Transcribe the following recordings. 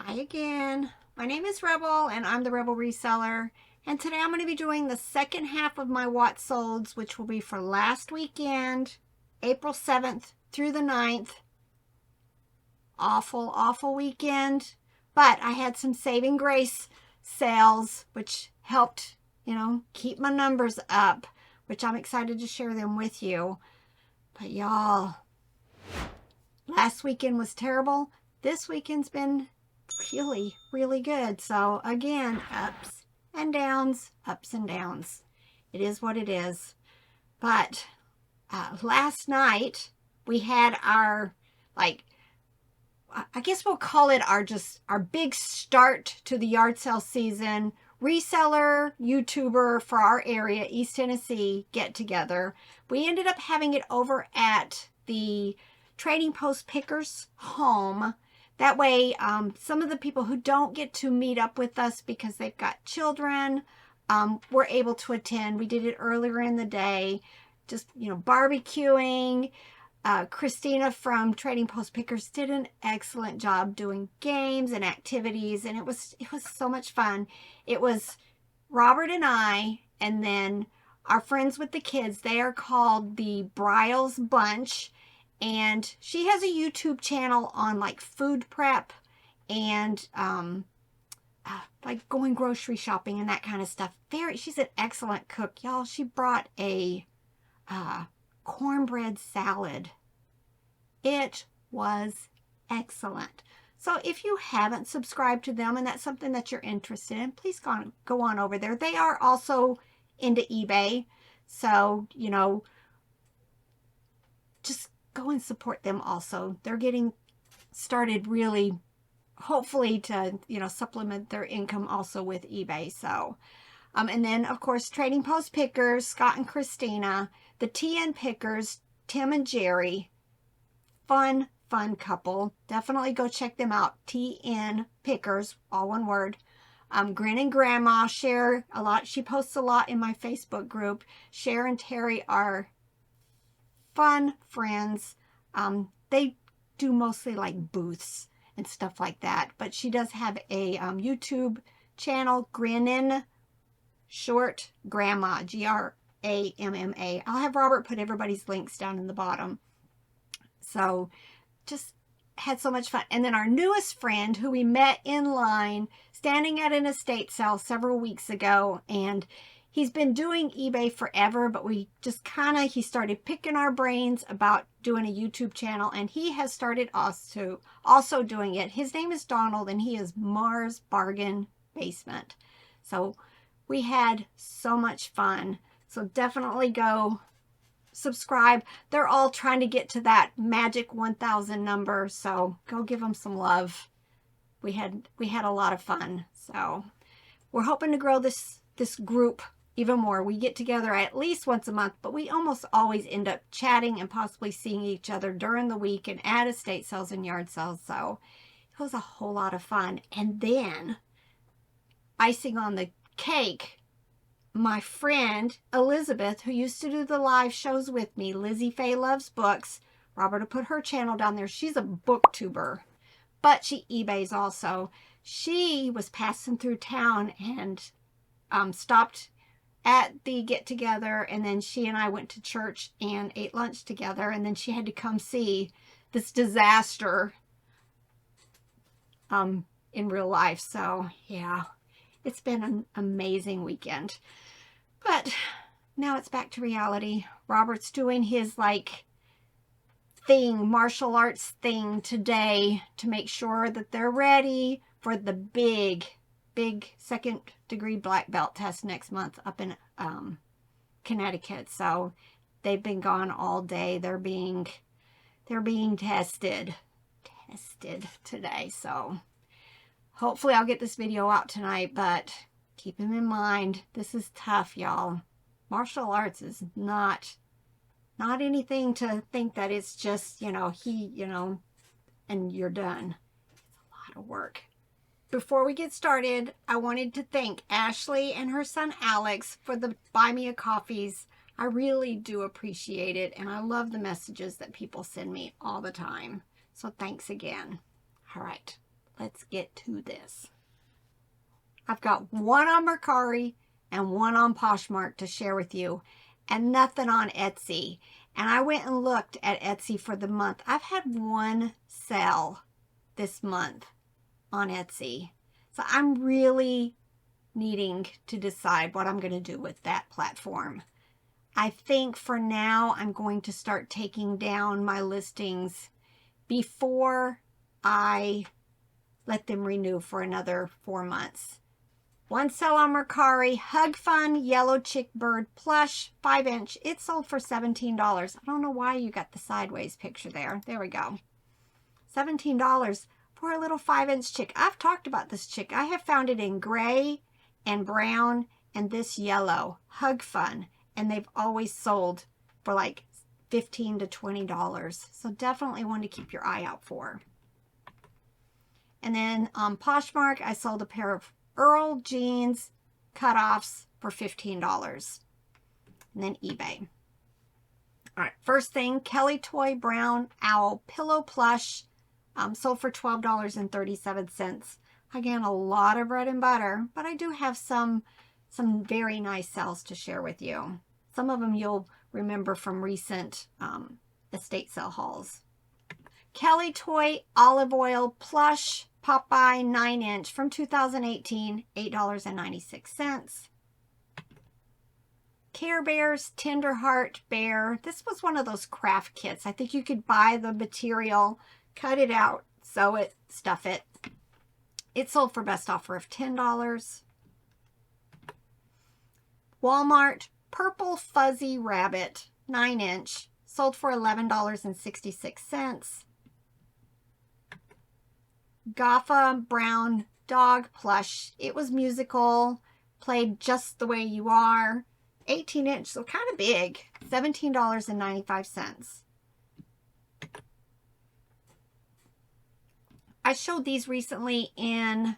Hi again. My name is Rebel and I'm the Rebel Reseller. And today I'm going to be doing the second half of my What Solds, which will be for last weekend, April 7th through the 9th. Awful weekend. But I had some saving grace sales, which helped, keep my numbers up, which I'm excited to share them with you. But y'all, last weekend was terrible. This weekend's been really good. So again, ups and downs. It is what it is. But last night we had our, I guess we'll call it our big start to the yard sale season. Reseller YouTuber for our area, East Tennessee, get together. We ended up having it over at the Trading Post Pickers home. That way, some of the people who don't get to meet up with us because they've got children were able to attend. We did it earlier in the day, just, barbecuing. Christina from Trading Post Pickers did an excellent job doing games and activities, and it was so much fun. It was Robert and I, and then our friends with the kids. They are called the Bryles Bunch. And she has a YouTube channel on food prep and going grocery shopping and that kind of stuff. She's an excellent cook, y'all. She brought a cornbread salad. It was excellent. So if you haven't subscribed to them and that's something that you're interested in, please go on over there. They are also into eBay. So, just go and support them also. They're getting started really, hopefully to, supplement their income also with eBay. So, and then of course, Trading Post Pickers, Scott and Christina, the TN Pickers, Tim and Jerry, fun couple. Definitely go check them out. TN Pickers, all one word. Grin and Grandma share a lot. She posts a lot in my Facebook group. Cher and Terry are fun friends. They do mostly like booths and stuff like that, but she does have a YouTube channel, Grinnin' Short Grandma, Gramma. I'll have Robert put everybody's links down in the bottom. So just had so much fun. And then our newest friend who we met in line standing at an estate sale several weeks ago, and he's been doing eBay forever, but we just he started picking our brains about doing a YouTube channel, and he has started also doing it. His name is Donald, and he is Mars Bargain Basement. So we had so much fun. So definitely go subscribe. They're all trying to get to that magic 1,000 number, so go give them some love. We had a lot of fun. So we're hoping to grow this group even more. We get together at least once a month, but we almost always end up chatting and possibly seeing each other during the week and at estate sales and yard sales. So it was a whole lot of fun. And then icing on the cake, my friend Elizabeth, who used to do the live shows with me, Lizzie Faye Loves Books. Robert will put her channel down there. She's a booktuber, but she eBays also. She was passing through town and stopped at the get-together, and then she and I went to church and ate lunch together, and then she had to come see this disaster in real life. So yeah, it's been an amazing weekend. But now it's back to reality. Robert's doing his martial arts thing today to make sure that they're ready for the big second-degree black belt test next month up in Connecticut. So they've been gone all day. They're being tested today. So hopefully I'll get this video out tonight, but keep them in mind. This is tough, y'all. Martial arts is not anything to think that it's just, and you're done. It's a lot of work. Before we get started, I wanted to thank Ashley and her son Alex for the Buy Me a Coffees. I really do appreciate it, and I love the messages that people send me all the time. So thanks again. All right, let's get to this. I've got one on Mercari and one on Poshmark to share with you, and nothing on Etsy. And I went and looked at Etsy for the month. I've had one sale this month on Etsy. So I'm really needing to decide what I'm going to do with that platform. I think for now I'm going to start taking down my listings before I let them renew for another 4 months. One sale on Mercari, Hug Fun Yellow Chick Bird Plush 5-inch. It sold for $17. I don't know why you got the sideways picture there. There we go. $17 for a little 5-inch chick. I've talked about this chick. I have found it in gray and brown and this yellow. Hug Fun. And they've always sold for like $15 to $20. So definitely one to keep your eye out for. And then on Poshmark, I sold a pair of Earl jeans cutoffs for $15. And then eBay. All right, first thing, Kelly Toy Brown Owl Pillow Plush sold for $12.37. Again, a lot of bread and butter, but I do have some very nice sales to share with you. Some of them you'll remember from recent estate sale hauls. Kelly Toy Olive Oil Plush Popeye 9-inch from 2018, $8.96. Care Bears Tender Heart Bear. This was one of those craft kits. I think you could buy the material, cut it out, sew it, stuff it. It sold for best offer of $10. Walmart Purple Fuzzy Rabbit 9-inch sold for $11.66. Gaffa Brown Dog Plush. It was musical, played Just the Way You Are. 18-inch, so kind of big. $17.95. I showed these recently in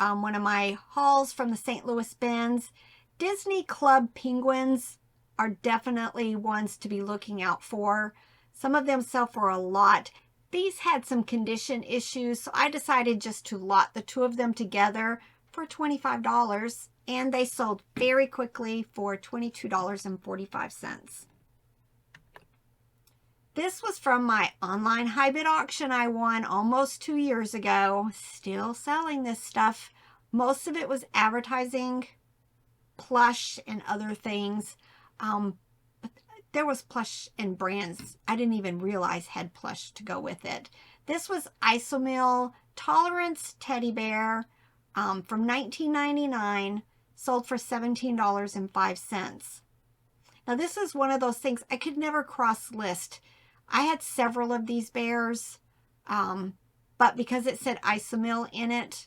one of my hauls from the St. Louis bins. Disney Club penguins are definitely ones to be looking out for. Some of them sell for a lot. These had some condition issues, so I decided just to lot the two of them together for $25, and they sold very quickly for $22.45. This was from my online high bid auction I won almost 2 years ago. Still selling this stuff. Most of it was advertising plush and other things. But there was plush and brands I didn't even realize had plush to go with it. This was Isomil Tolerance Teddy Bear from 1999, sold for $17.05. Now this is one of those things I could never cross list. I had several of these bears, but because it said Isomil in it,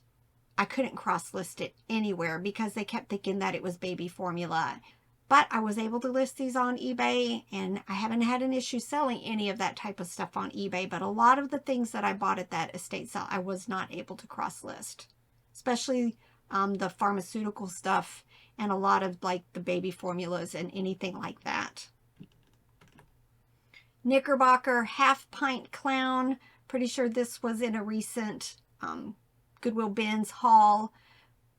I couldn't cross list it anywhere because they kept thinking that it was baby formula. But I was able to list these on eBay, and I haven't had an issue selling any of that type of stuff on eBay. But a lot of the things that I bought at that estate sale, I was not able to cross list, especially the pharmaceutical stuff and a lot of like the baby formulas and anything like that. Knickerbocker Half Pint Clown. Pretty sure this was in a recent Goodwill Bins haul.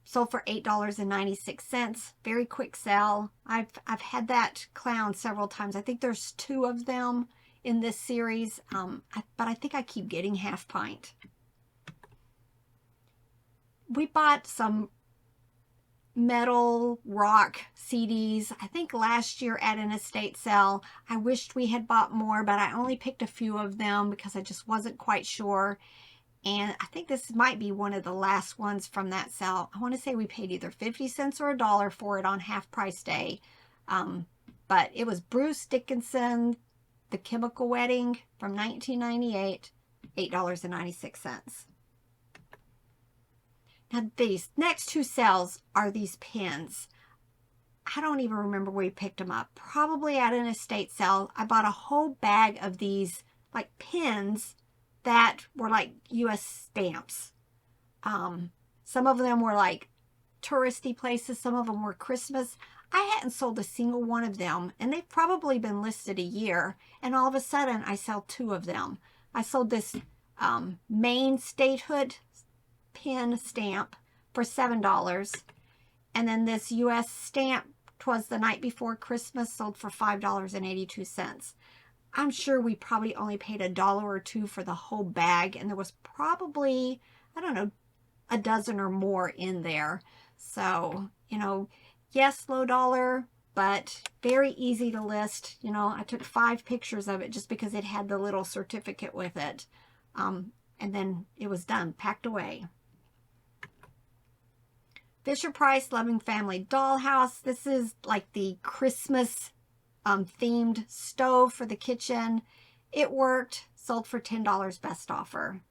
Sold for $8.96. Very quick sell. I've had that clown several times. I think there's 2 of them in this series, but I think I keep getting Half Pint. We bought some metal rock CDs, I think last year at an estate sale. I wished we had bought more, but I only picked a few of them because I just wasn't quite sure. And I think this might be one of the last ones from that sale. I want to say we paid either 50 cents or $1 for it on half price day. But it was Bruce Dickinson, The Chemical Wedding from 1998, $8.96. Now these next 2 sales are these pins. I don't even remember where we picked them up. Probably at an estate sale. I bought a whole bag of these like pins that were like U.S. stamps. Some of them were like touristy places. Some of them were Christmas. I hadn't sold a single one of them, and they've probably been listed a year. And all of a sudden, I sell 2 of them. I sold this Maine statehood pin stamp for $7. And then this US stamp, 'Twas the Night Before Christmas, sold for $5.82. I'm sure we probably only paid $1 or $2 for the whole bag, and there was probably, I don't know, a dozen or more in there. So, you know, yes, low dollar, but very easy to list. You know, I took 5 pictures of it just because it had the little certificate with it. And then it was done, packed away. Fisher-Price Loving Family Dollhouse. This is like the Christmas themed stove for the kitchen. It worked, sold for $10 best offer.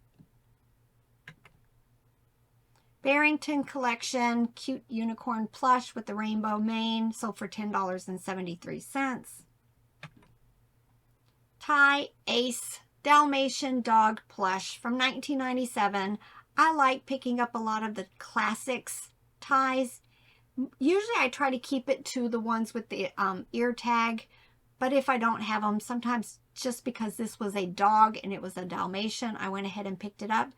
Barrington Collection Cute Unicorn Plush with the rainbow mane, sold for $10.73. Thai Ace Dalmatian Dog Plush from 1997. I like picking up a lot of the classics ties. Usually I try to keep it to the ones with the ear tag, but if I don't have them, sometimes just because this was a dog and it was a Dalmatian, I went ahead and picked it up.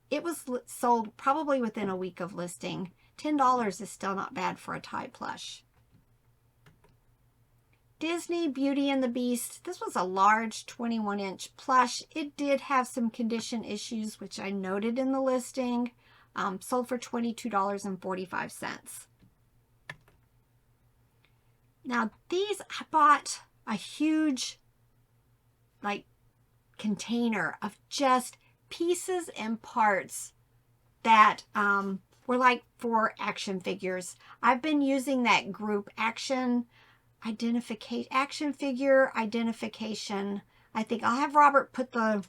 It was sold probably within a week of listing. $10 is still not bad for a Thai plush. Disney Beauty and the Beast. This was a large 21-inch plush. It did have some condition issues, which I noted in the listing. Sold for $22.45. Now these, I bought a huge like container of just pieces and parts that were like for action figures. I've been using that group action figure identification. I think I'll have Robert put the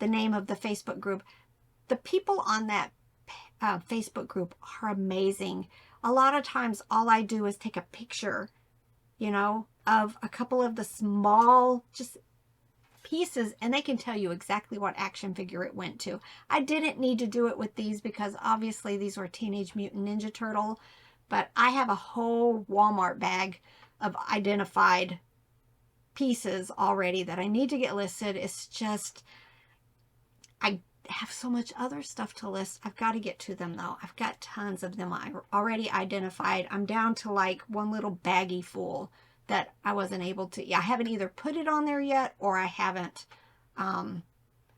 name of the Facebook group. The people on that Facebook group are amazing. A lot of times all I do is take a picture, you know, of a couple of the small just pieces, and they can tell you exactly what action figure it went to. I didn't need to do it with these because obviously these were Teenage Mutant Ninja Turtle, but I have a whole Walmart bag of identified pieces already that I need to get listed. It's just, I have so much other stuff to list. I've got to get to them though. I've got tons of them I already identified. I'm down to like one little baggie full that I wasn't able to, I haven't either put it on there yet or I haven't,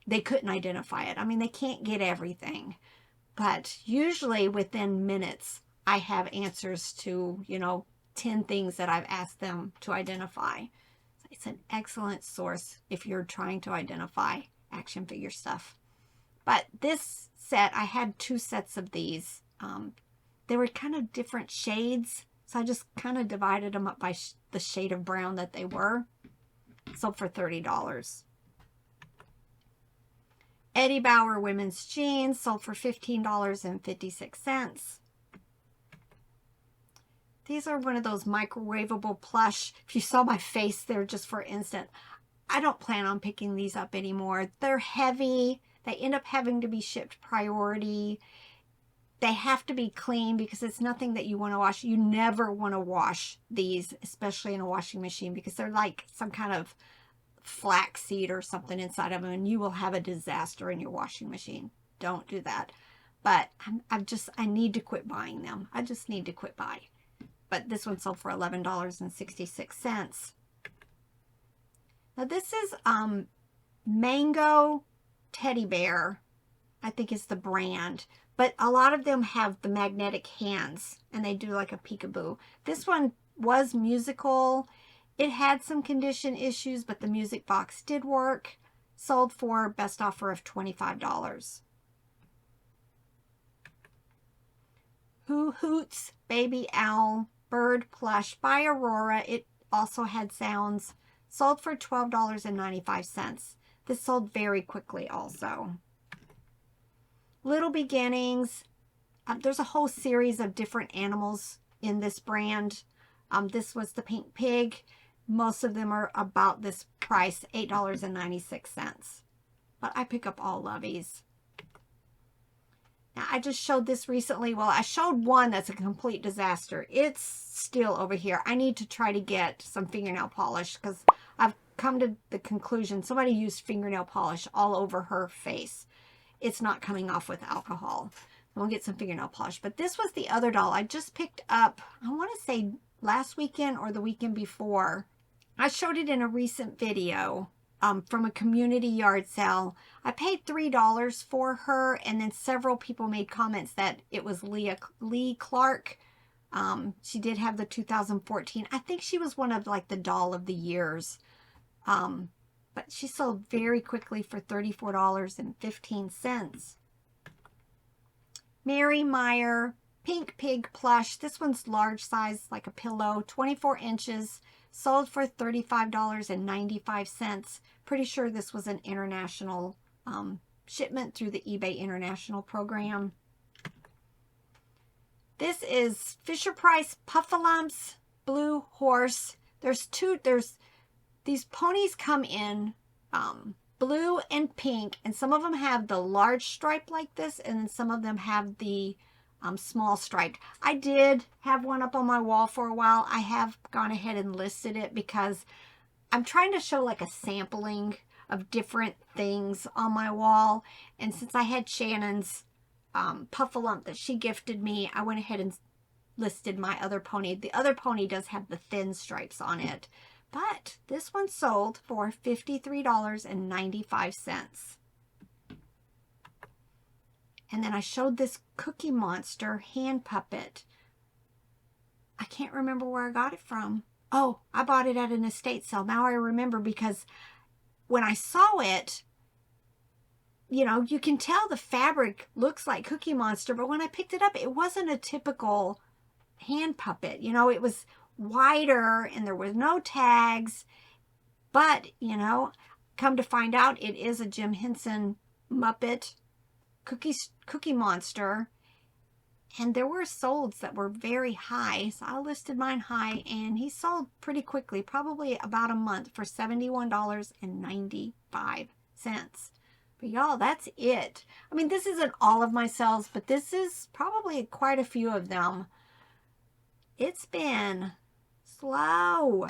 they couldn't identify it. I mean, they can't get everything, but usually within minutes, I have answers to, you know, 10 things that I've asked them to identify. It's an excellent source if you're trying to identify action figure stuff. But this set, I had 2 sets of these. They were kind of different shades, so I just kind of divided them up by the shade of brown that they were. Sold for $30. Eddie Bauer Women's Jeans sold for $15.56. These are one of those microwavable plush. If you saw my face there just for an instant, I don't plan on picking these up anymore. They're heavy. They end up having to be shipped priority. They have to be clean because it's nothing that you want to wash. You never want to wash these, especially in a washing machine, because they're like some kind of flaxseed or something inside of them, and you will have a disaster in your washing machine. Don't do that. But I need to quit buying them. I just need to quit buying. But this one sold for $11.66. Now this is Mango Teddy Bear, I think is the brand. But a lot of them have the magnetic hands, and they do like a peekaboo. This one was musical. It had some condition issues, but the music box did work. Sold for best offer of $25. Who Hoots Baby Owl Bird Plush by Aurora. It also had sounds. Sold for $12.95. This sold very quickly also. Little Beginnings. There's a whole series of different animals in this brand. This was the pink pig. Most of them are about this price, $8.96. But I pick up all lovies. Now, I just showed this recently. Well, I showed one that's a complete disaster. It's still over here. I need to try to get some fingernail polish because I've come to the conclusion somebody used fingernail polish all over her face. it's not coming off with alcohol. I'm gonna get some fingernail polish. But this was the other doll I just picked up, I want to say last weekend or the weekend before. I showed it in a recent video from a community yard sale. I paid $3 for her, and then several people made comments that it was Lee Clark. She did have the 2014. I think she was one of like the doll of the years. But she sold very quickly for $34.15. Mary Meyer Pink Pig Plush. This one's large size, like a pillow, 24 inches. Sold for $35.95. Pretty sure this was an international shipment through the eBay International program. This is Fisher-Price Puffalumps Blue Horse. These ponies come in blue and pink, and some of them have the large stripe like this, and then some of them have the small striped. I did have one up on my wall for a while. I have gone ahead and listed it because I'm trying to show like a sampling of different things on my wall. And since I had Shannon's Puffalump that she gifted me, I went ahead and listed my other pony. The other pony does have the thin stripes on it, but this one sold for $53.95. And then I showed this Cookie Monster hand puppet. I can't remember where I got it from. Oh, I bought it at an estate sale. Now I remember, because when I saw it, you know, you can tell the fabric looks like Cookie Monster, but when I picked it up, it wasn't a typical hand puppet. You know, it was wider and there was no tags. But, you know, come to find out, it is a Jim Henson Muppet Cookie Monster, and there were solds that were very high, so I listed mine high, and he sold pretty quickly, probably about a month, for $71.95. But y'all, that's it. I mean, this isn't all of my sales, but this is probably quite a few of them. It's been slow.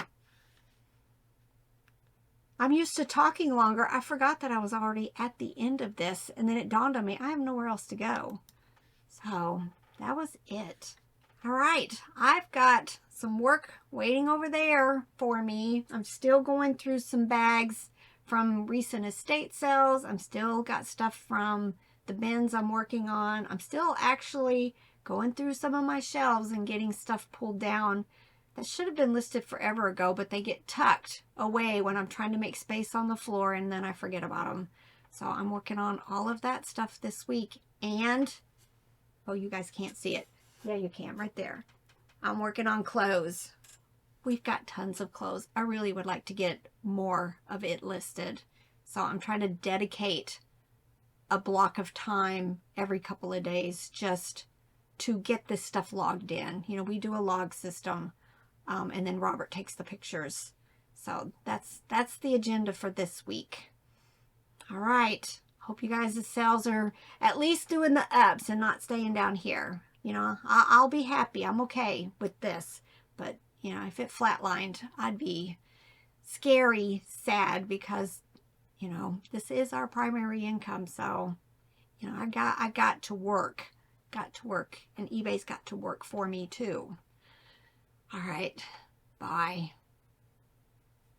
I'm used to talking longer. I forgot that I was already at the end of this, and then it dawned on me, I have nowhere else to go. So that was it. All right, I've got some work waiting over there for me. I'm still going through some bags from recent estate sales. I'm still got stuff from the bins I'm working on. I'm still actually going through some of my shelves and getting stuff pulled down that should have been listed forever ago, but they get tucked away when I'm trying to make space on the floor, and then I forget about them. So I'm working on all of that stuff this week. And, oh, you guys can't see it. Yeah, you can, right there. I'm working on clothes. We've got tons of clothes. I really would like to get more of it listed. So I'm trying to dedicate a block of time every couple of days just to get this stuff logged in. You know, we do a log system. And then Robert takes the pictures. So that's the agenda for this week. All right. Hope you guys' sales are at least doing the ups and not staying down here. You know, I'll be happy. I'm okay with this. But, you know, if it flatlined, I'd be scary sad, because, you know, this is our primary income. So, you know, I got to work. And eBay's got to work for me too. All right. Bye.